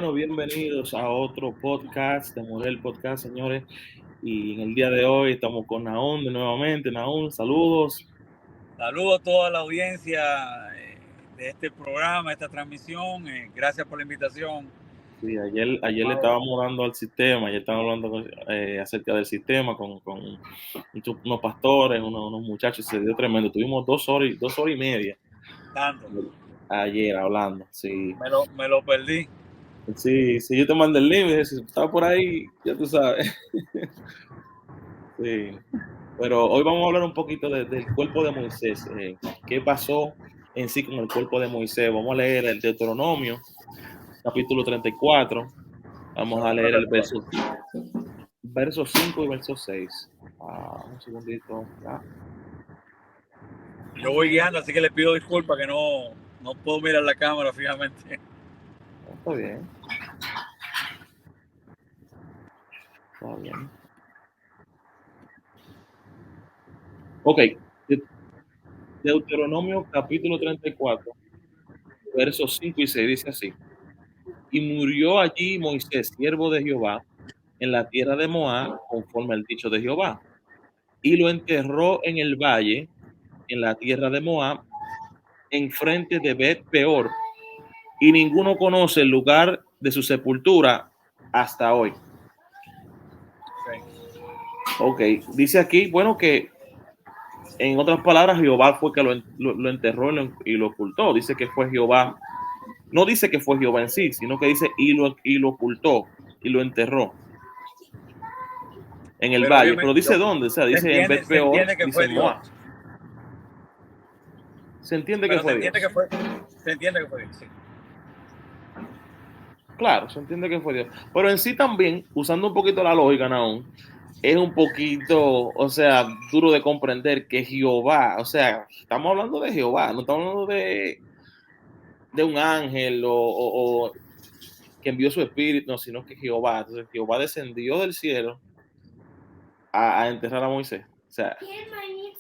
Bueno, bienvenidos a otro podcast de Model Podcast, señores. Y en el día de hoy estamos con Nahum nuevamente. Nahum, saludos. Saludos a toda la audiencia de este programa, esta transmisión. Gracias por la invitación. Sí, ayer le estábamos dando al sistema, ayer estábamos hablando acerca del sistema con unos pastores, unos muchachos, se dio tremendo. Tuvimos 2 horas y media Tanto. ayer hablando, sí. Me lo perdí. Sí, yo te mandé el link, si estaba por ahí, ya tú sabes. Sí. Pero hoy vamos a hablar un poquito del cuerpo de Moisés. ¿Qué pasó en sí con el cuerpo de Moisés? Vamos a leer el Deuteronomio, capítulo 34. Vamos a leer el verso 5 y verso 6. Un segundito. Yo voy guiando, así que les pido disculpas que no puedo mirar la cámara fijamente. Está bien. Está bien. Ok. Deuteronomio, capítulo 34, versos 5 y 6, dice así. Y murió allí Moisés, siervo de Jehová, en la tierra de Moab, conforme al dicho de Jehová. Y lo enterró en el valle, en la tierra de Moab, enfrente de Bet Peor, y ninguno conoce el lugar de su sepultura hasta hoy. Ok, dice aquí, bueno, que en otras palabras, Jehová fue que lo enterró y lo ocultó. Dice que fue Jehová, no dice que fue Jehová en sí, sino que dice y lo ocultó y lo enterró en el valle. Pero dice dónde, o sea, dice en Bet Peor, dice en Moab. Se entiende que fue Dios. Se entiende que fue Dios, sí. Claro, se entiende que fue Dios. Pero en sí también, usando un poquito la lógica, Nahum, es un poquito, o sea, duro de comprender que Jehová, o sea, estamos hablando de Jehová, no estamos hablando de un ángel o que envió su espíritu, no, sino que Jehová. Entonces Jehová descendió del cielo a enterrar a Moisés. O sea,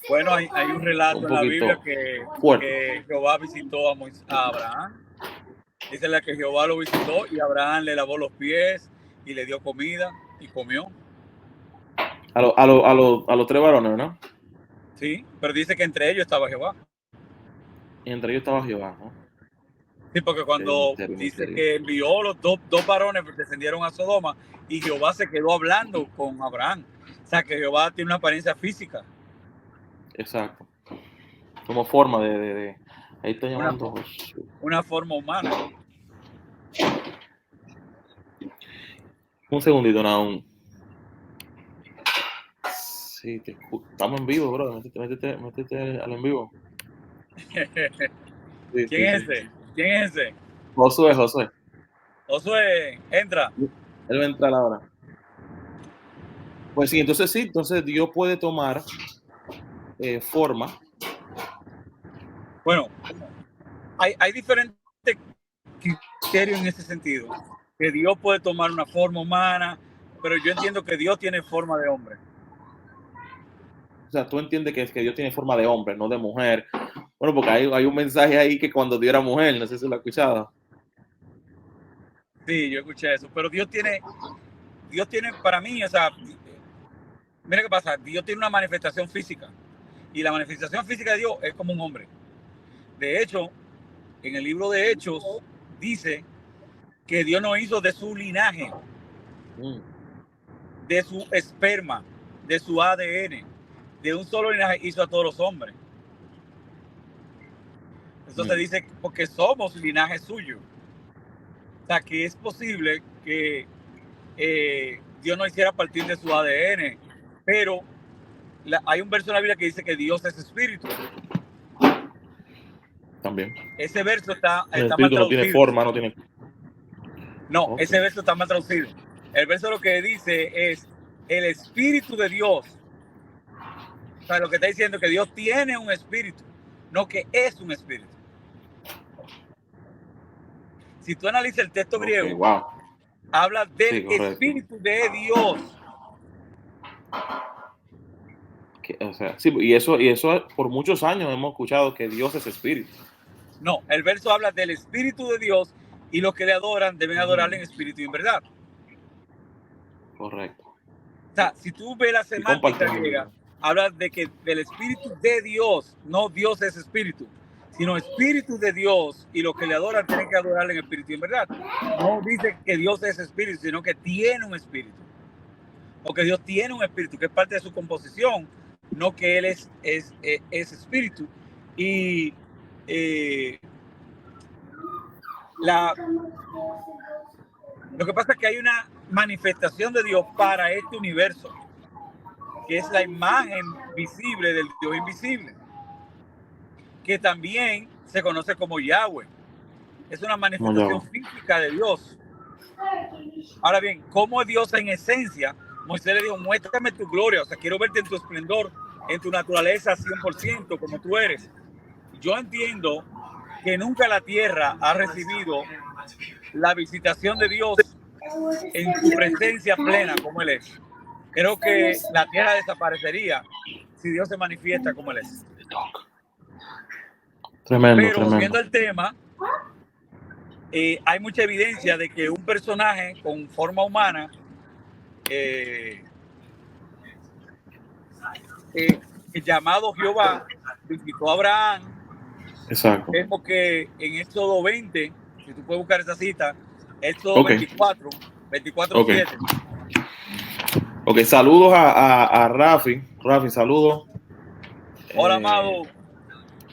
bueno, hay un relato en la Biblia que Jehová visitó a Abraham. Dice la que Jehová lo visitó y Abraham le lavó los pies y le dio comida y comió. A los 3 varones, ¿no? Sí, pero dice que entre ellos estaba Jehová. Y entre ellos estaba Jehová, ¿no? Sí, porque cuando dice que envió los dos varones que descendieron a Sodoma y Jehová se quedó hablando con Abraham. O sea, que Jehová tiene una apariencia física. Exacto. Como forma de ahí estoy llamando. Una forma humana. Un segundito, Nahum. Sí, estamos en vivo, bro. Métete al en vivo. Sí, ¿Quién es ese? ¿Quién es ese? Josué. Josué, entra. Él va a entrar ahora. Pues sí, entonces Dios puede tomar forma. Bueno, hay diferentes criterios en ese sentido. Que Dios puede tomar una forma humana, pero yo entiendo que Dios tiene forma de hombre. O sea, tú entiendes que Dios tiene forma de hombre, no de mujer. Bueno, porque hay un mensaje ahí que cuando Dios era mujer, no sé si lo has escuchado. Sí, yo escuché eso, pero Dios tiene para mí, o sea, mira qué pasa, Dios tiene una manifestación física y la manifestación física de Dios es como un hombre. De hecho, en el libro de Hechos dice que Dios nos hizo de su linaje, de su esperma, de su ADN, de un solo linaje hizo a todos los hombres. Eso se dice porque somos linaje suyo. O sea, que es posible que Dios no hiciera a partir de su ADN, pero hay un verso en la Biblia que dice que Dios es espíritu. También. Ese verso está el mal traducido. No tiene forma, no tiene. No, okay. Ese verso está mal traducido. El verso lo que dice es el espíritu de Dios. O sea, lo que está diciendo es que Dios tiene un espíritu, no que es un espíritu. Si tú analizas el texto griego, wow. habla del espíritu de Dios. O sea, sí, y eso por muchos años hemos escuchado que Dios es espíritu. No, el verso habla del espíritu de Dios y los que le adoran deben adorarle en espíritu y en verdad. Correcto. O sea, si tú ves la semántica griega, habla de que del espíritu de Dios, no Dios es espíritu, sino espíritu de Dios, y los que le adoran tienen que adorarle en espíritu y en verdad. No dice que Dios es espíritu, sino que tiene un espíritu. O que Dios tiene un espíritu, que es parte de su composición, no que Él es espíritu. Y lo que pasa es que hay una manifestación de Dios para este universo, que es la imagen visible del Dios invisible, que también se conoce como Yahweh. Es una manifestación física de Dios. Ahora bien, como Dios en esencia, Moisés le dijo, muéstrame tu gloria, o sea, quiero verte en tu esplendor, en tu naturaleza 100%, como tú eres. Yo entiendo que nunca la tierra ha recibido la visitación de Dios en su presencia plena como Él es. Creo que la tierra desaparecería si Dios se manifiesta como Él es. Tremendo, pero tremendo. Viendo el tema, hay mucha evidencia de que un personaje con forma humana llamado Jehová visitó a Abraham. Exacto. Vemos que en Éxodo 20, si tú puedes buscar esa cita, Éxodo 24, 24:7. Ok, saludos a Rafi. Rafi, saludos. Hola, amado.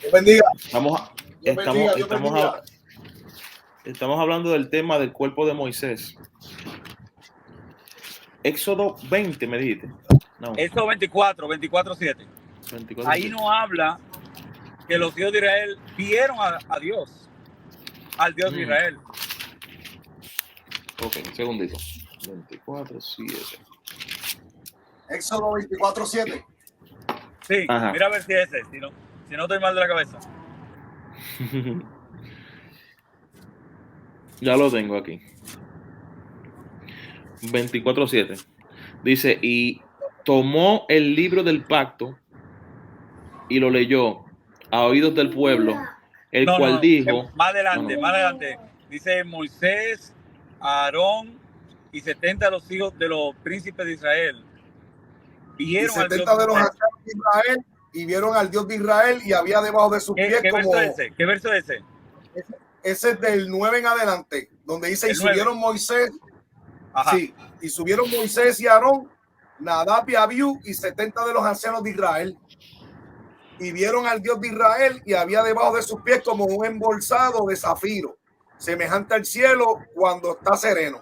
Dios bendiga. Estamos hablando del tema del cuerpo de Moisés. Éxodo 20, me dijiste. No. Éxodo 24:7. Ahí no habla que los hijos de Israel vieron a Dios, al Dios de Israel. Ok, un segundito. 24:7. Éxodo 24:7. Sí, ajá. Mira a ver si es ese, si no estoy mal de la cabeza. Ya lo tengo aquí. 24:7. Dice, y tomó el libro del pacto y lo leyó a oídos del pueblo, el cual dijo... Más adelante. Dice Moisés, Aarón y 70 de los hijos de los príncipes de Israel. Vieron y 70 de los ancianos de Israel y vieron al Dios de Israel y había debajo de sus pies como... ¿Qué verso es ese? Ese es del 9 en adelante, donde dice, y subieron Moisés, sí, y subieron Moisés y Aarón, Nadab y Abiú y 70 de los ancianos de Israel. Y vieron al Dios de Israel y había debajo de sus pies como un embolsado de zafiro, semejante al cielo cuando está sereno.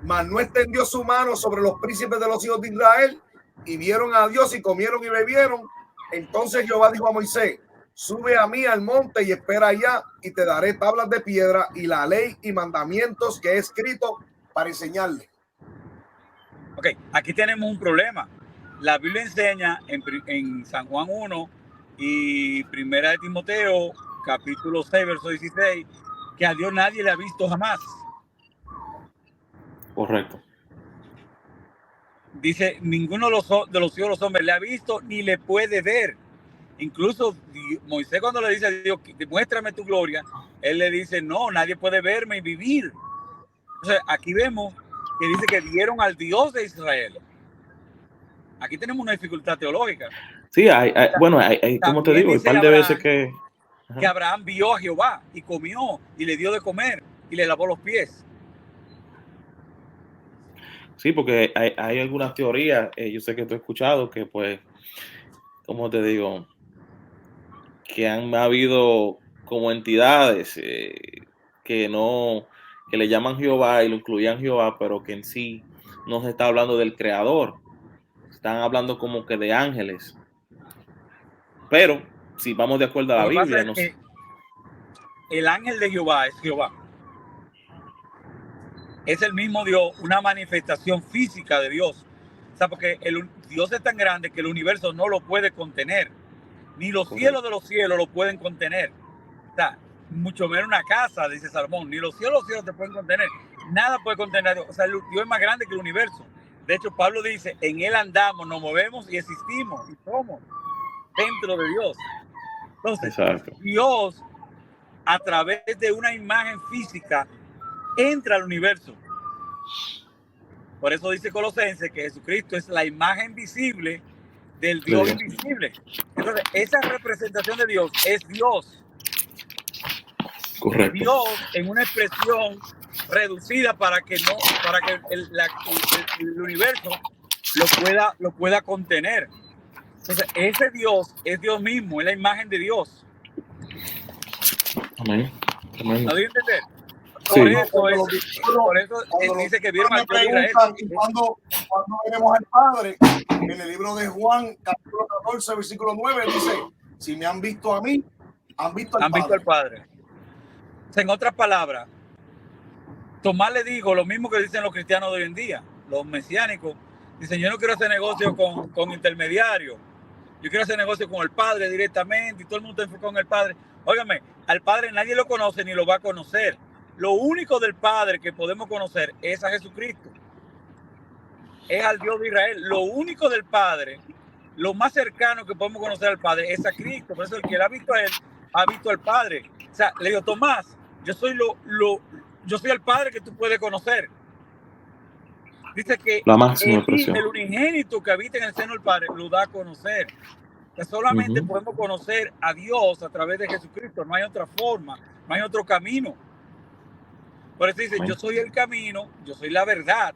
Mas no extendió su mano sobre los príncipes de los hijos de Israel y vieron a Dios y comieron y bebieron. Entonces Jehová dijo a Moisés, sube a mí al monte y espera allá y te daré tablas de piedra y la ley y mandamientos que he escrito para enseñarle. Ok, aquí tenemos un problema. La Biblia enseña en San Juan 1 y Primera de Timoteo, capítulo 6, verso 16, que a Dios nadie le ha visto jamás. Correcto. Dice, ninguno de los hijos de los hombres le ha visto ni le puede ver. Incluso Moisés cuando le dice a Dios, muéstrame tu gloria, él le dice, no, nadie puede verme y vivir. Entonces, aquí vemos que dice que vieron al Dios de Israel. Aquí tenemos una dificultad teológica. Sí, bueno, como te digo, hay un par de veces que Abraham vio a Jehová y comió y le dio de comer y le lavó los pies. Sí, porque hay algunas teorías, yo sé que tú has escuchado, que pues, como te digo, que han habido como entidades que le llaman Jehová y lo incluían Jehová, pero que en sí no se está hablando del creador, están hablando como que de ángeles. Pero si vamos de acuerdo a la Biblia, no sé. El ángel de Jehová es Jehová. Es el mismo Dios, una manifestación física de Dios. O sea, porque Dios es tan grande que el universo no lo puede contener. Ni los cielos de los cielos lo pueden contener. O sea, mucho menos una casa, dice Salomón. Ni los cielos te pueden contener. Nada puede contener a Dios. O sea, Dios es más grande que el universo. De hecho, Pablo dice, en Él andamos, nos movemos y existimos y somos dentro de Dios. Entonces, exacto. Dios, a través de una imagen física, entra al universo. Por eso dice Colosenses que Jesucristo es la imagen visible del Dios invisible. Entonces, esa representación de Dios es Dios. Correcto. Dios en una expresión reducida para que el universo lo pueda contener. Entonces, ese Dios es Dios mismo, es la imagen de Dios. Amén. Amén. ¿No debe entender? Sí. Por eso dice que vieron al Dios de Israel. Cuando veremos al Padre, en el libro de Juan, capítulo 14, versículo 9, dice: si me han visto a mí, han visto al Padre. O sea, en otras palabras, Tomás le dijo lo mismo que dicen los cristianos de hoy en día, los mesiánicos. Dicen: yo no quiero hacer negocio con intermediarios. Yo quiero hacer negocio con el Padre directamente, y todo el mundo está enfocado en el Padre. Óigame, al Padre nadie lo conoce ni lo va a conocer. Lo único del Padre que podemos conocer es a Jesucristo. Es al Dios de Israel. Lo único del Padre, lo más cercano que podemos conocer al Padre es a Cristo. Por eso el que la ha visto a él, ha visto al Padre. O sea, le digo: Tomás, yo soy el Padre que tú puedes conocer. Dice que el unigénito que habita en el seno del Padre lo da a conocer. Que solamente podemos conocer a Dios a través de Jesucristo. No hay otra forma, no hay otro camino. Por eso dice: yo soy el camino, yo soy la verdad.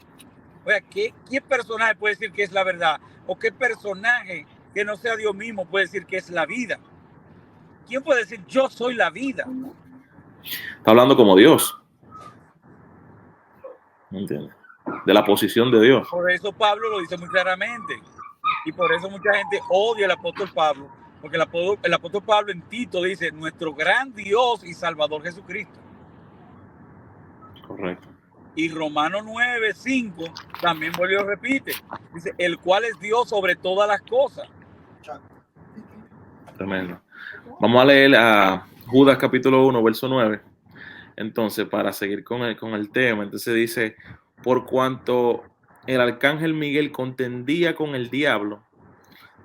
Oiga, ¿qué personaje puede decir que es la verdad? ¿O qué personaje que no sea Dios mismo puede decir que es la vida? ¿Quién puede decir yo soy la vida? Está hablando como Dios. ¿No entiendes? De la posición de Dios. Por eso Pablo lo dice muy claramente. Y por eso mucha gente odia al apóstol Pablo. Porque el apóstol Pablo en Tito dice: nuestro gran Dios y Salvador Jesucristo. Correcto. Y Romanos 9:5 también vuelve y repite. Dice: el cual es Dios sobre todas las cosas. Tremendo. Vamos a leer a Judas capítulo 1, verso 9. Entonces, para seguir con el tema, entonces dice: por cuanto el arcángel Miguel contendía con el diablo,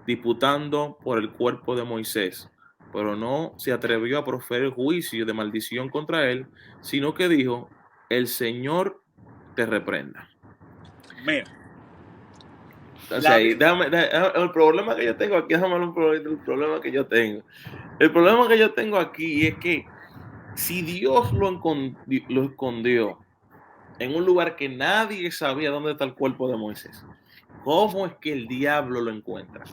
disputando por el cuerpo de Moisés, pero no se atrevió a proferir juicio de maldición contra él, sino que dijo: el Señor te reprenda. Mira. O sea, el problema que yo tengo aquí, el problema que yo tengo. El problema que yo tengo aquí es que si Dios lo escondió en un lugar que nadie sabía dónde está el cuerpo de Moisés, ¿cómo es que el diablo lo encuentra?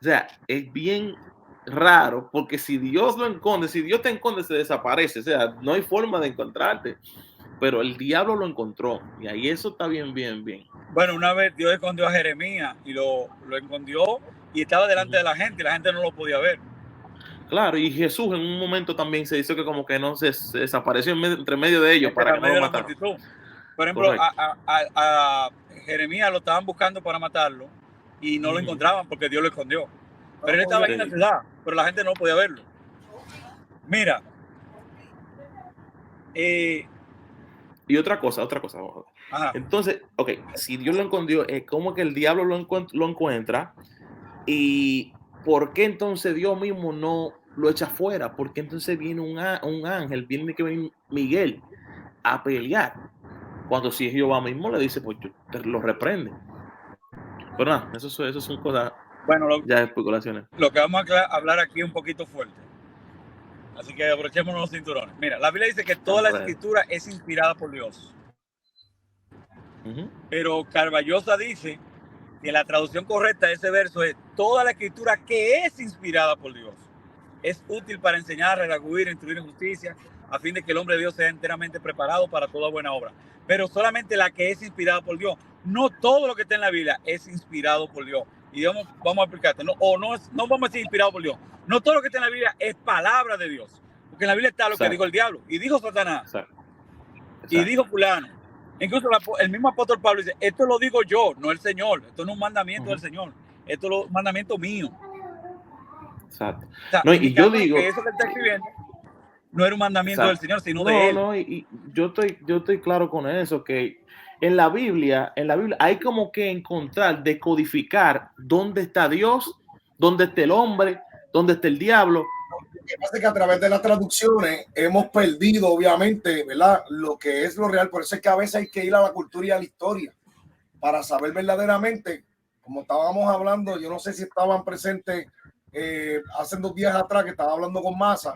O sea, es bien raro, porque si Dios lo esconde, si Dios te esconde, se desaparece. O sea, no hay forma de encontrarte. Pero el diablo lo encontró. Y ahí eso está bien. Bueno, una vez Dios escondió a Jeremías y lo escondió y estaba delante de la gente y la gente no lo podía ver. Claro, y Jesús en un momento también se dice que como que no se desapareció entre medio de ellos para que no lo mataran. Por ejemplo, a Jeremías lo estaban buscando para matarlo y no lo encontraban porque Dios lo escondió. Pero él estaba ahí en la ciudad, pero la gente no podía verlo. Mira. Y otra cosa. Ajá. Entonces, si Dios lo escondió, ¿cómo que el diablo lo encuentra? ¿Y por qué entonces Dios mismo no lo echa fuera? Porque entonces viene un ángel, viene Miguel a pelear. Cuando si Jehová mismo le dice: pues te lo reprende. Pero nada, eso son cosas, ya especulaciones. Lo que vamos a hablar aquí es un poquito fuerte. Así que aprovechemos los cinturones. Mira, la Biblia dice que toda la escritura es inspirada por Dios. Pero Carballosa dice que la traducción correcta de ese verso es: toda la escritura que es inspirada por Dios es útil para enseñar, redarguir, instruir en justicia, a fin de que el hombre de Dios sea enteramente preparado para toda buena obra. Pero solamente la que es inspirada por Dios. No todo lo que está en la Biblia es inspirado por Dios. Y vamos a explicarte. No vamos a decir inspirado por Dios. No todo lo que está en la Biblia es palabra de Dios. Porque en la Biblia está lo que dijo el diablo. Y dijo Satanás. Y dijo fulano. Incluso el mismo apóstol Pablo dice: esto lo digo yo, no el Señor. Esto no es un mandamiento del Señor. Esto es un mandamiento mío. Exacto. O sea, no, y yo digo que eso que está escribiendo no era un mandamiento del Señor, sino de él. No, y yo estoy claro con eso, que en la Biblia hay como que encontrar, decodificar dónde está Dios, dónde está el hombre, dónde está el diablo, que pasa es que a través de las traducciones hemos perdido, obviamente, ¿verdad?, lo que es lo real. Por eso es que a veces hay que ir a la cultura y a la historia para saber verdaderamente, como estábamos hablando. Yo no sé si estaban presentes hace 2 días atrás que estaba hablando con Massa.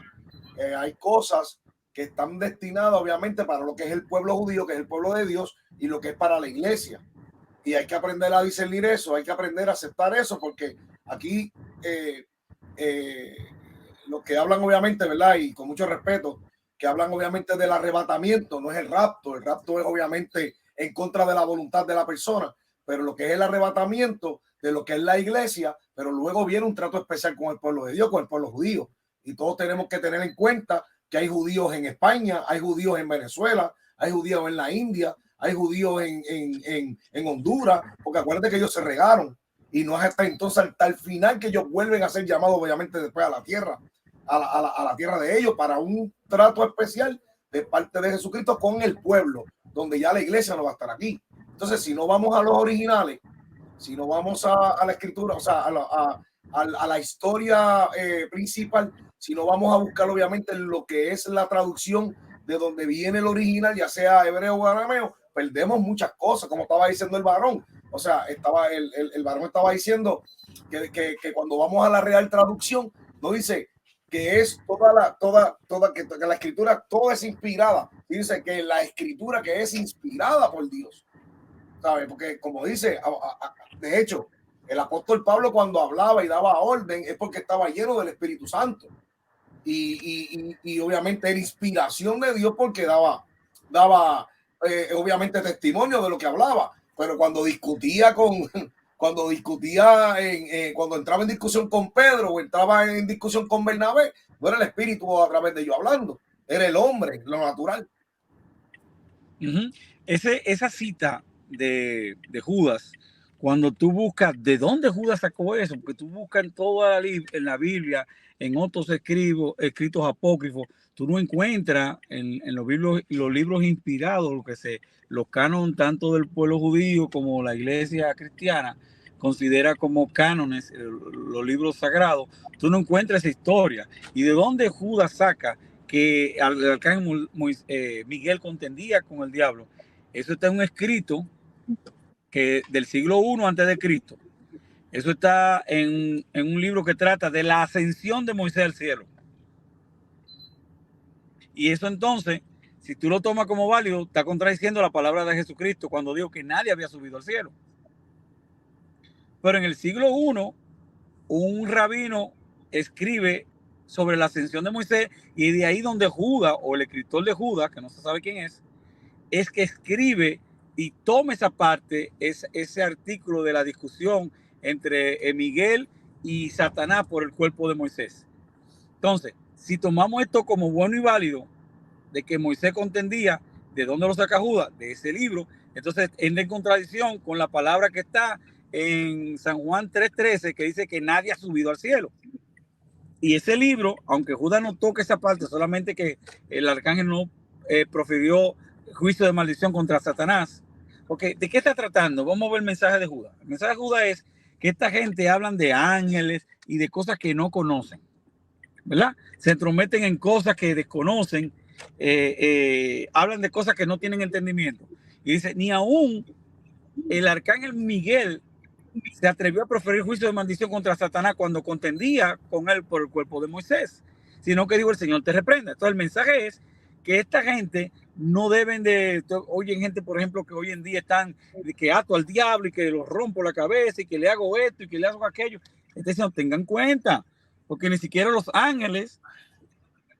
Hay cosas que están destinadas, obviamente, para lo que es el pueblo judío, que es el pueblo de Dios, y lo que es para la iglesia. Y hay que aprender a discernir eso, hay que aprender a aceptar eso, porque aquí los que hablan, obviamente, ¿verdad? Y con mucho respeto, que hablan obviamente del arrebatamiento, no es el rapto es obviamente en contra de la voluntad de la persona, pero lo que es el arrebatamiento de lo que es la iglesia, pero luego viene un trato especial con el pueblo de Dios, con el pueblo judío. Y todos tenemos que tener en cuenta que hay judíos en España, hay judíos en Venezuela, hay judíos en la India, hay judíos en Honduras, porque acuérdate que ellos se regaron y no es hasta entonces, hasta el final, que ellos vuelven a ser llamados, obviamente, después a la tierra, a la tierra de ellos, para un trato especial de parte de Jesucristo con el pueblo, donde ya la iglesia no va a estar aquí. Entonces, si no vamos a los originales, si no vamos a la escritura, o sea, a la historia principal, si no vamos a buscar, obviamente, lo que es la traducción de donde viene el original, ya sea hebreo o arameo, perdemos muchas cosas, como estaba diciendo el varón. O sea, el varón estaba diciendo que cuando vamos a la real traducción, no dice que es que la escritura toda es inspirada. Dice que la escritura que es inspirada por Dios, ¿sabes? Porque como dice, de hecho, el apóstol Pablo, cuando hablaba y daba orden, es porque estaba lleno del Espíritu Santo. Y obviamente era inspiración de Dios, porque daba obviamente testimonio de lo que hablaba. Pero cuando discutía cuando entraba en discusión con Pedro o entraba en discusión con Bernabé, no era el Espíritu a través de ellos hablando, era el hombre, lo natural. Esa cita de Judas, cuando tú buscas de dónde Judas sacó eso, porque tú buscas en la Biblia, en otros escritos apócrifos, tú no encuentras en los libros inspirados, los cánones tanto del pueblo judío como la iglesia cristiana considera como cánones, los libros sagrados. Tú no encuentras esa historia. ¿Y de dónde Judas saca que el arcángel Miguel contendía con el diablo? Eso está en un escrito del siglo I antes de Cristo. Eso está en un libro que trata de la ascensión de Moisés al cielo. Y eso, entonces, si tú lo tomas como válido, está contradiciendo la palabra de Jesucristo cuando dijo que nadie había subido al cielo. Pero en el siglo I, un rabino escribe sobre la ascensión de Moisés, y de ahí donde Judas, o el escritor de Judas, que no se sabe quién es que escribe y toma esa parte, ese artículo de la discusión entre Miguel y Satanás por el cuerpo de Moisés. Entonces, si tomamos esto como bueno y válido, de que Moisés contendía, ¿de dónde lo saca Judas? De ese libro. Entonces, entra en contradicción con la palabra que está en San Juan 3:13, que dice que nadie ha subido al cielo. Y ese libro, aunque Judas no toca esa parte, solamente que el arcángel no profirió juicio de maldición contra Satanás. Porque, ¿de qué está tratando? Vamos a ver el mensaje de Judas. El mensaje de Judas es que esta gente hablan de ángeles y de cosas que no conocen, ¿verdad? Se entrometen en cosas que desconocen, hablan de cosas que no tienen entendimiento. Y dice, ni aún el arcángel Miguel se atrevió a proferir juicio de maldición contra Satanás cuando contendía con él por el cuerpo de Moisés, sino que dijo, el Señor te reprenda. Entonces el mensaje es que esta gente no deben de, oyen gente, por ejemplo, que hoy en día están, que ato al diablo y que lo rompo la cabeza y que le hago esto y que le hago aquello. Entonces no tengan cuenta, porque ni siquiera los ángeles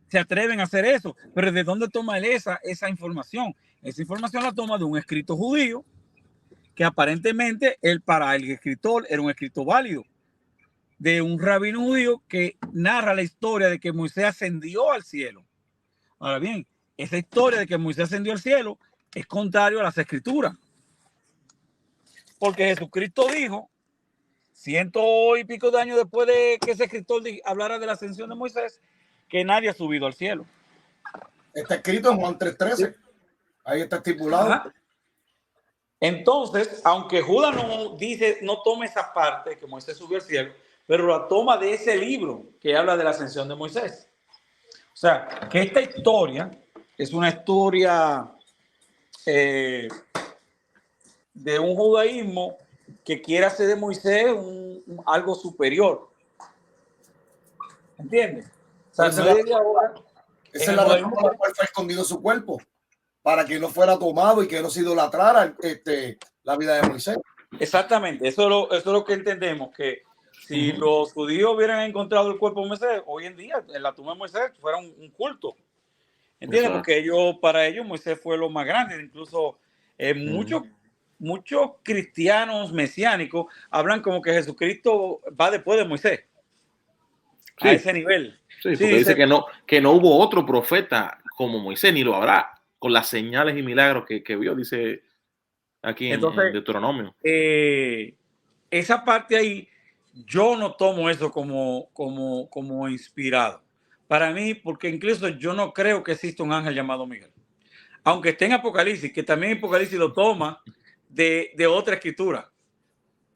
se atreven a hacer eso. Pero ¿de dónde toma él esa información? Esa información la toma de un escrito judío, que aparentemente para el escritor era un escrito válido, de un rabino judío que narra la historia de que Moisés ascendió al cielo. Ahora bien, esa historia de que Moisés ascendió al cielo es contrario a las escrituras, porque Jesucristo dijo, 100 y pico de años después de que ese escritor hablara de la ascensión de Moisés, que nadie ha subido al cielo. Está escrito en Juan 3:13. Ahí está estipulado. Ajá. Entonces, aunque Judas no toma esa parte que Moisés subió al cielo, pero la toma de ese libro que habla de la ascensión de Moisés. sea, que esta historia es una historia de un judaísmo que quiere hacer de Moisés algo superior. ¿Entiendes? O sea, esa es la razón por la cual fue escondido su cuerpo, para que no fuera tomado y que no se idolatrara la vida de Moisés. Exactamente, eso es lo que entendemos, que si los judíos hubieran encontrado el cuerpo de Moisés, hoy en día en la tumba de Moisés fuera un culto. ¿Entiendes? Porque para ellos Moisés fue lo más grande. Incluso muchos cristianos mesiánicos hablan como que Jesucristo va después de Moisés. Sí. A ese nivel. Sí, porque dice que no hubo otro profeta como Moisés, ni lo habrá, con las señales y milagros que vio, dice aquí en Deuteronomio. Esa parte ahí, yo no tomo eso como inspirado. Para mí, porque incluso yo no creo que exista un ángel llamado Miguel. Aunque esté en Apocalipsis, que también Apocalipsis lo toma de otra escritura.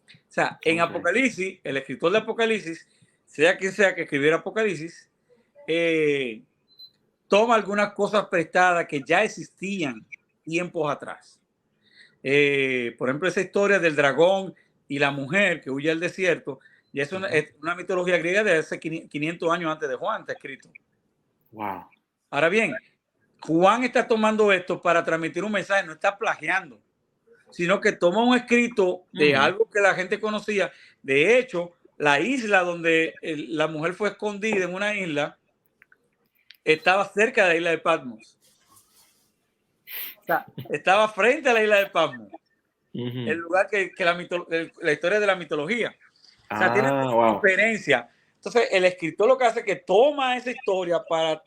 O sea, en Apocalipsis, el escritor de Apocalipsis, sea quien sea que escribiera Apocalipsis, toma algunas cosas prestadas que ya existían tiempos atrás. Por ejemplo, esa historia del dragón y la mujer que huye al desierto, y es una mitología griega de hace 500 años antes de Juan, está escrito. Wow. Ahora bien, Juan está tomando esto para transmitir un mensaje, no está plagiando, sino que toma un escrito de algo que la gente conocía. De hecho, la isla donde la mujer fue escondida, en una isla, estaba cerca de la isla de Patmos. O sea, estaba frente a la isla de Patmos. El lugar que la historia de la mitología. O sea, tiene una diferencia. Entonces, el escritor lo que hace es que toma esa historia para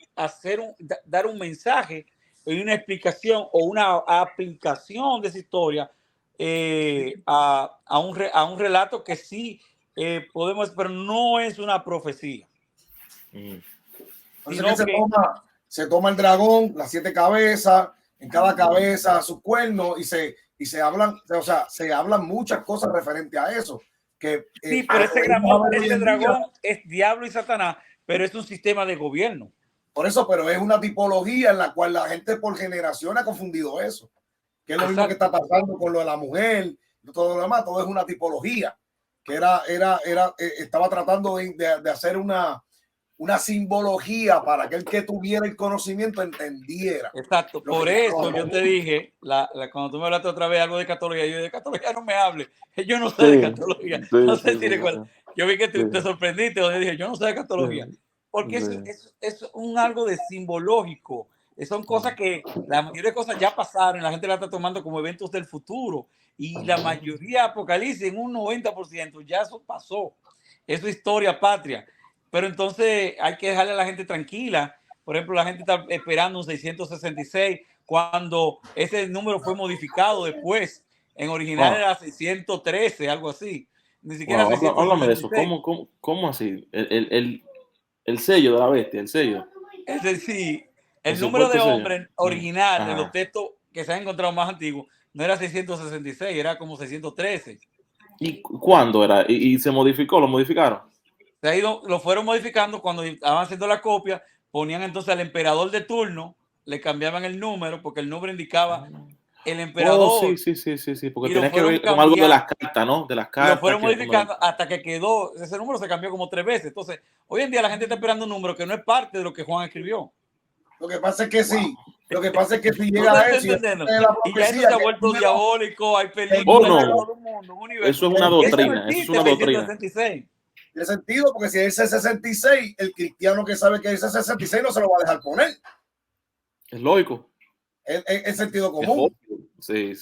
dar un mensaje y una explicación o una aplicación de esa historia a un relato que sí podemos, pero no es una profecía. Se toma el dragón, las 7 cabezas, en cada cabeza sus cuernos, y se hablan muchas cosas referentes a eso. Sí, pero ese dragón es diablo y Satanás, pero es un sistema de gobierno. Por eso, pero es una tipología en la cual la gente por generación ha confundido eso. Que es lo mismo que está pasando con lo de la mujer, todo lo demás, todo es una tipología. Que estaba tratando de hacer una simbología para que el que tuviera el conocimiento entendiera. Exacto, por eso yo te dije, cuando tú me hablaste otra vez algo de catología, yo de catología no me hables, yo no sé de catología, no sé si recuerdas. Yo vi que te sorprendiste donde dije, yo no sé de catología, porque es algo de simbológico, son cosas que la mayoría de cosas ya pasaron, la gente la está tomando como eventos del futuro, y la mayoría de Apocalipsis, en un 90%, ya eso pasó, eso es historia patria. Pero entonces hay que dejarle a la gente tranquila. Por ejemplo, la gente está esperando un 666 cuando ese número fue modificado después. En original era 613, algo así. Ni siquiera 666. Háblame de eso. ¿Cómo así? El sello de la bestia, el sello. Es decir, el número de hombre original de los textos que se han encontrado más antiguos no era 666, era como 613. ¿Y cuándo era? ¿Y se modificó? ¿Lo modificaron? Lo fueron modificando cuando estaban haciendo la copia, ponían entonces al emperador de turno, le cambiaban el número porque el número indicaba el emperador. Sí, porque tenía que ver con algo de las cartas, ¿no? De las cartas. Lo fueron modificando hasta que quedó, ese número se cambió como 3 veces. Entonces, hoy en día la gente está esperando un número que no es parte de lo que Juan escribió. Lo que pasa es que sí. Lo que pasa es que si llega a eso y ya eso se ha vuelto diabólico, hay películas de todo el mundo, un universo. Eso es una doctrina. Eso es una doctrina. Tiene sentido, porque si es 66, el cristiano que sabe que es 66 no se lo va a dejar poner. Es lógico. Es sentido común. Sí.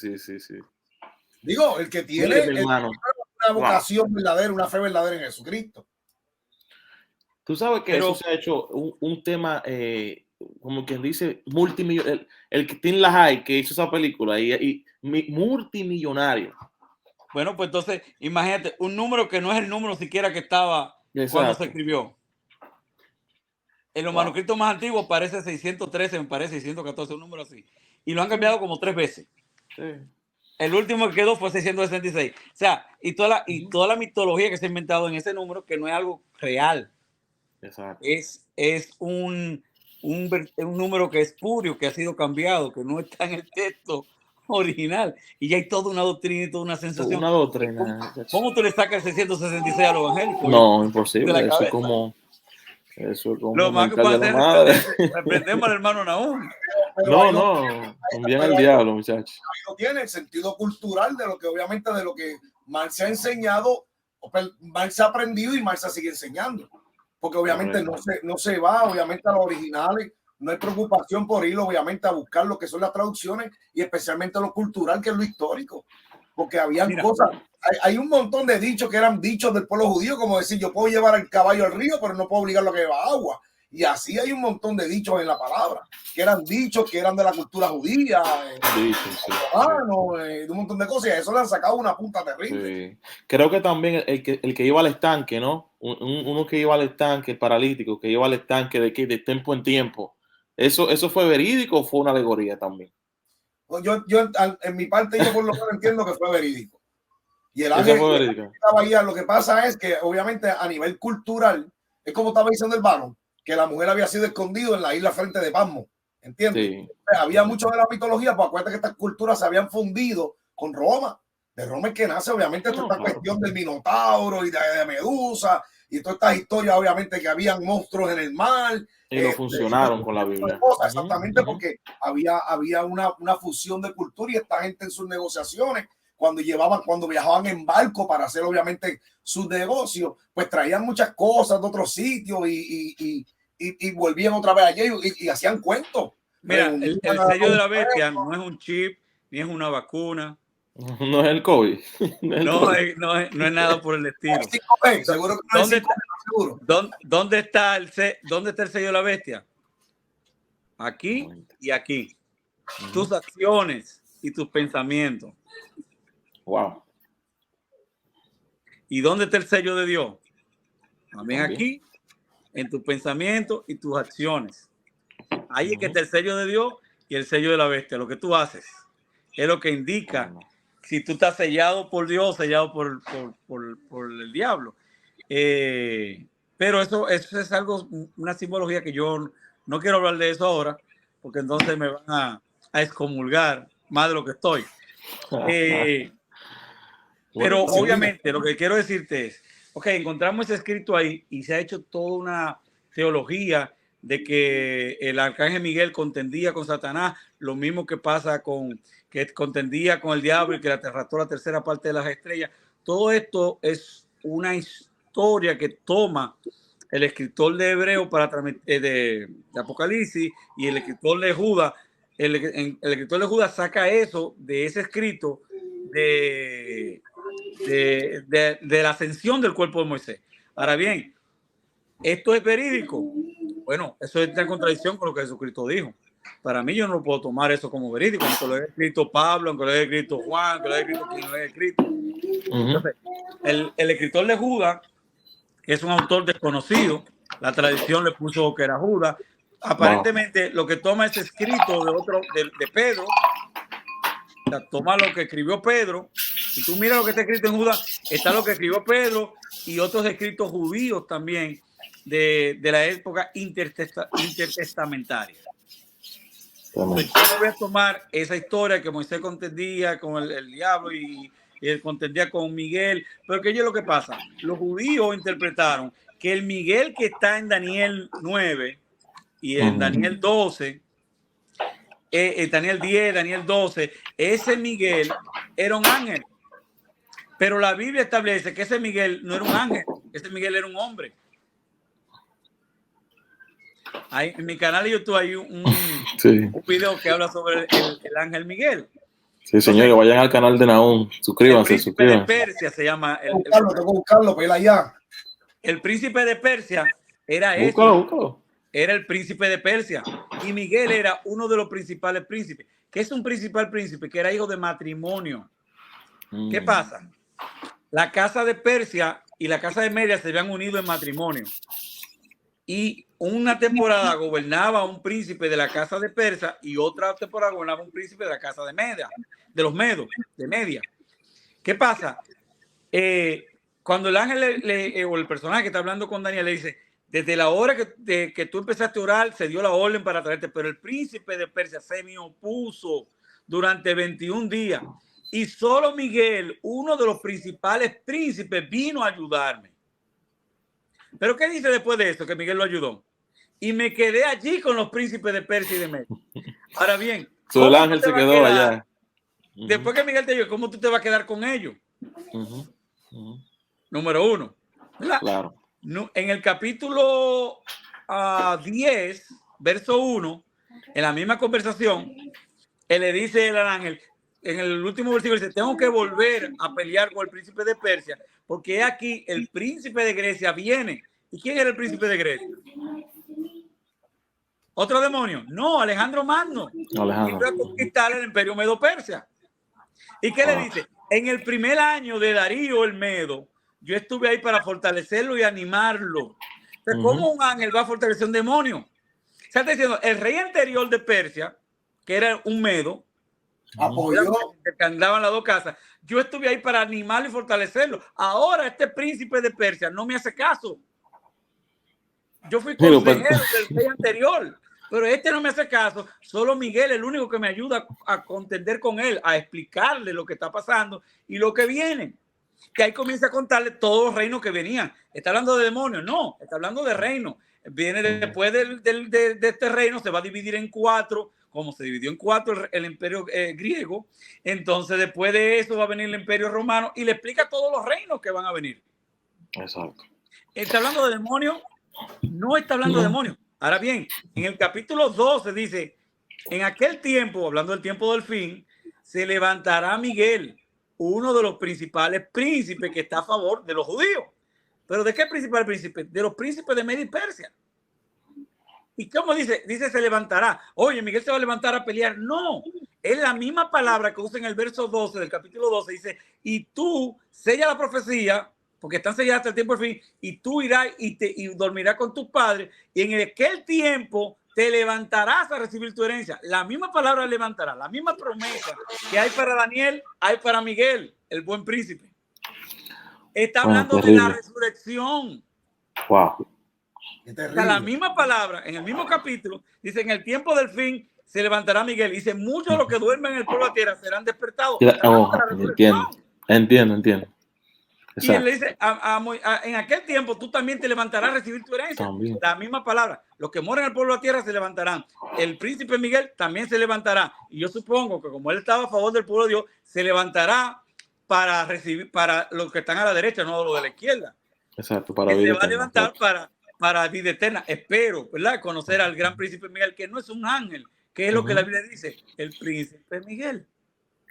Digo, el que tiene una vocación verdadera, una fe verdadera en Jesucristo. Tú sabes que eso se ha hecho un tema, como quien dice, multimillonario. El que tiene la High, que hizo esa película, y multimillonario. Bueno, pues entonces, imagínate, un número que no es el número siquiera que estaba cuando se escribió. En los manuscritos más antiguos parece 613, me parece 614, un número así. Y lo han cambiado como 3 veces. Sí. El último que quedó fue 666. O sea, y toda la mitología que se ha inventado en ese número, que no es algo real. Exacto. Es un un número que es espurio, que ha sido cambiado, que no está en el texto original, y ya hay toda una doctrina y toda una sensación. Una doctrina. ¿Cómo tú le sacas el 666 a los evangélicos? No, imposible. De la Eso cabeza. es como Lo más que mental puede de hacer la madre. es reprendemos al hermano Nahum. No, envían al diablo, muchachos. Ahí no tiene el sentido cultural de lo que obviamente de lo que Marx ha enseñado, Marx ha aprendido y Marx sigue enseñando. Porque obviamente no se va, obviamente, a los originales. No hay preocupación por ir, obviamente, a buscar lo que son las traducciones y especialmente lo cultural, que es lo histórico. Porque habían cosas, hay un montón de dichos que eran dichos del pueblo judío, como decir, yo puedo llevar el caballo al río, pero no puedo obligarlo a que beba agua. Y así hay un montón de dichos en la palabra, que eran dichos que eran de la cultura judía, de un montón de cosas, y a eso le han sacado una punta terrible. Sí. Creo que también el que iba al estanque, ¿no? Uno que iba al estanque, el paralítico, que iba al estanque de tiempo en tiempo. ¿Eso fue verídico o fue una alegoría también? Yo en mi parte, yo por lo menos entiendo que fue verídico. Y el ángel estaba ahí. Lo que pasa es que, obviamente, a nivel cultural, es como estaba diciendo el varón, que la mujer había sido escondida en la isla frente de Pasmo. ¿Entiendes? Sí. O sea, había mucho de la mitología, pues acuérdate que estas culturas se habían fundido con Roma. De Roma es que nace, obviamente, toda esta cuestión del Minotauro y de Medusa y todas estas historias, obviamente, que habían monstruos en el mar. Y lo funcionaron con la Biblia. Exactamente, porque había una fusión de cultura y esta gente en sus negociaciones, cuando viajaban en barco para hacer, obviamente, sus negocios, pues traían muchas cosas de otros sitios y volvían otra vez allí y hacían cuentos. Mira, el sello de la bestia no es un chip, ni es una vacuna. No es el COVID. No es nada por el estilo. Seguro que ¿Dónde está el sello de la bestia? Aquí y aquí. Tus acciones y tus pensamientos. Wow. ¿Y dónde está el sello de Dios? También aquí, en tus pensamientos y tus acciones. Ahí es que está el sello de Dios y el sello de la bestia. Lo que tú haces es lo que indica si tú estás sellado por Dios, sellado por el diablo. Pero eso es algo, una simbología que yo no quiero hablar de eso ahora, porque entonces me van a excomulgar más de lo que estoy. Pero obviamente lo que quiero decirte es, encontramos ese escrito ahí y se ha hecho toda una teología de que el arcángel Miguel contendía con Satanás, lo mismo que pasa que contendía con el diablo y que le arrebató la tercera parte de las estrellas. Todo esto es una historia que toma el escritor de Hebreo de Apocalipsis y el escritor de Judas. El escritor de Judas saca eso de ese escrito de la ascensión del cuerpo de Moisés. Ahora bien, ¿esto es verídico? Bueno, eso está en contradicción con lo que Jesucristo dijo. Para mí, yo no puedo tomar eso como verídico, aunque lo haya escrito Pablo, aunque lo haya escrito Juan, aunque lo haya escrito quien lo haya escrito. Entonces, el escritor de Judas, que es un autor desconocido, la tradición le puso que era Judas. Aparentemente, lo que toma es escrito de Pedro. O sea, toma lo que escribió Pedro. Si tú miras lo que está escrito en Judas, está lo que escribió Pedro y otros escritos judíos también de la época intertestamentaria. Entonces, yo voy a tomar esa historia que Moisés contendía con el diablo y él contendía con Miguel. Pero ¿qué es lo que pasa? Los judíos interpretaron que el Miguel que está en Daniel 9 y en Daniel 12, Daniel 10, Daniel 12, ese Miguel era un ángel. Pero la Biblia establece que ese Miguel no era un ángel, ese Miguel era un hombre. Ahí, en mi canal de YouTube hay un video que habla sobre el ángel Miguel. Sí, señor, que vayan al canal de Nahum. Suscríbanse. El príncipe de Persia se llama. Tengo que buscarlo, para ir allá. El príncipe de Persia era búscalo. Era el príncipe de Persia. Y Miguel era uno de los principales príncipes. ¿Qué es un principal príncipe? Que era hijo de matrimonio. ¿Qué pasa? La casa de Persia y la casa de Media se habían unido en matrimonio. Y una temporada gobernaba un príncipe de la casa de Persia y otra temporada gobernaba un príncipe de la casa de Media, de los Medos, de Media. ¿Qué pasa? Cuando el ángel o el personaje que está hablando con Daniel le dice, desde la hora que tú empezaste a orar, se dio la orden para traerte, pero el príncipe de Persia se me opuso durante 21 días y solo Miguel, uno de los principales príncipes, vino a ayudarme. Pero ¿qué dice después de esto? Que Miguel lo ayudó. Y me quedé allí con los príncipes de Persia y de Media. Ahora bien, el ángel se quedó allá. Después que Miguel te ayudó, ¿cómo tú te vas a quedar con ellos? Número 1. ¿Verdad? Claro. En el capítulo 10, verso 1, en la misma conversación, él le dice al ángel, en el último versículo dice, tengo que volver a pelear con el príncipe de Persia, porque aquí el príncipe de Grecia viene. ¿Y quién era el príncipe de Grecia? ¿Otro demonio? No, Alejandro Magno. Alejandro. Iba a conquistar el imperio Medo-Persia. ¿Y qué le dice? En el primer año de Darío el Medo, yo estuve ahí para fortalecerlo y animarlo. Entonces, ¿cómo un ángel va a fortalecer un demonio? O sea, está diciendo, el rey anterior de Persia, que era un Medo, que andaban las dos casas, yo estuve ahí para animarlo y fortalecerlo. Ahora este príncipe de Persia no me hace caso. Yo fui consejero del rey anterior, pero este no me hace caso. Solo Miguel es el único que me ayuda a contender con él, a explicarle lo que está pasando y lo que viene. Que ahí comienza a contarle todos los reinos que venían. ¿Está hablando de demonios? No, está hablando de reinos. Viene después de este reino, se va a dividir en 4, como se dividió en 4 el imperio griego. Entonces, después de eso va a venir el imperio romano y le explica todos los reinos que van a venir. Exacto. ¿Está hablando de demonios? No está hablando de demonios. Ahora bien, en el capítulo 12 dice, en aquel tiempo, hablando del tiempo del fin, se levantará Miguel, uno de los principales príncipes que está a favor de los judíos. ¿Pero de qué principal príncipe? De los príncipes de Media y Persia. ¿Y cómo dice? Dice se levantará. Oye, Miguel se va a levantar a pelear. No, es la misma palabra que usa en el verso 12 del capítulo 12. Dice, y tú sella la profecía, porque están selladas hasta el tiempo del fin, y tú irás y dormirás con tus padres, y en aquel tiempo te levantarás a recibir tu herencia. La misma palabra levantará, la misma promesa que hay para Daniel, hay para Miguel, el buen príncipe. Está hablando de la resurrección. Wow. La misma palabra, en el mismo capítulo, dice, en el tiempo del fin se levantará Miguel. Dice, muchos de los que duermen en el polvo de la tierra serán despertados. Entiendo. Y él le dice, en aquel tiempo tú también te levantarás a recibir tu herencia. También. La misma palabra. Los que moran en el pueblo de la tierra se levantarán. El príncipe Miguel también se levantará. Y yo supongo que como él estaba a favor del pueblo de Dios, se levantará para recibir, para los que están a la derecha, no los de la izquierda. Exacto, para vida eterna. Se va a levantar para vida eterna. Espero, ¿verdad? Conocer al gran príncipe Miguel, que no es un ángel, que es lo que la Biblia dice, el príncipe Miguel.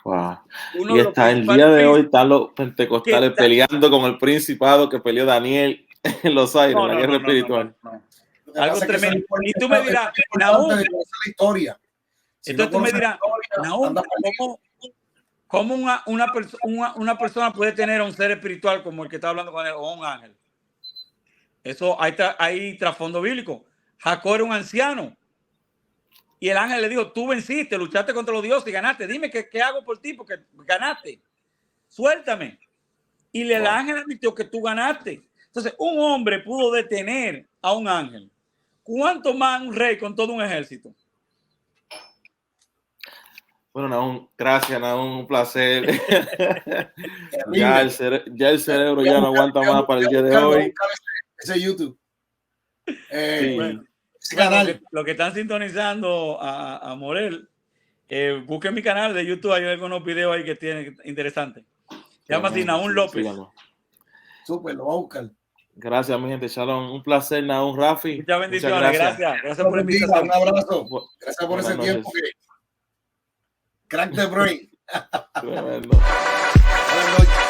Wow. Y hasta el día de hoy están los pentecostales peleando con el principado que peleó Daniel en los aires, en la guerra espiritual. Algo tremendo. Y tú me dirás, Nahum, entonces tú me dirás, Nahum, ¿cómo una persona puede tener un ser espiritual como el que está hablando con él o un ángel? Eso hay trasfondo bíblico. Jacob era un anciano. Y el ángel le dijo, tú venciste, luchaste contra los dioses y ganaste. Dime qué hago por ti porque ganaste. Suéltame. Y el ángel admitió que tú ganaste. Entonces, un hombre pudo detener a un ángel. ¿Cuánto más un rey con todo un ejército? Bueno, Nahum, gracias, Nahum, un placer. ya el cerebro ya no aguanta más para el día de hoy. Ese YouTube. Bueno, lo que están sintonizando a Morel, busquen mi canal de YouTube, hay algunos videos ahí que tienen interesantes. Se llama así Nahum López. Súper, lo voy a buscar. Gracias, mi gente. Shalom. Un placer, Nahum, Rafi. Muchas bendiciones. Gracias por la invitación. Un abrazo. Gracias por ese tiempo. Crack the brain. Buenas noches.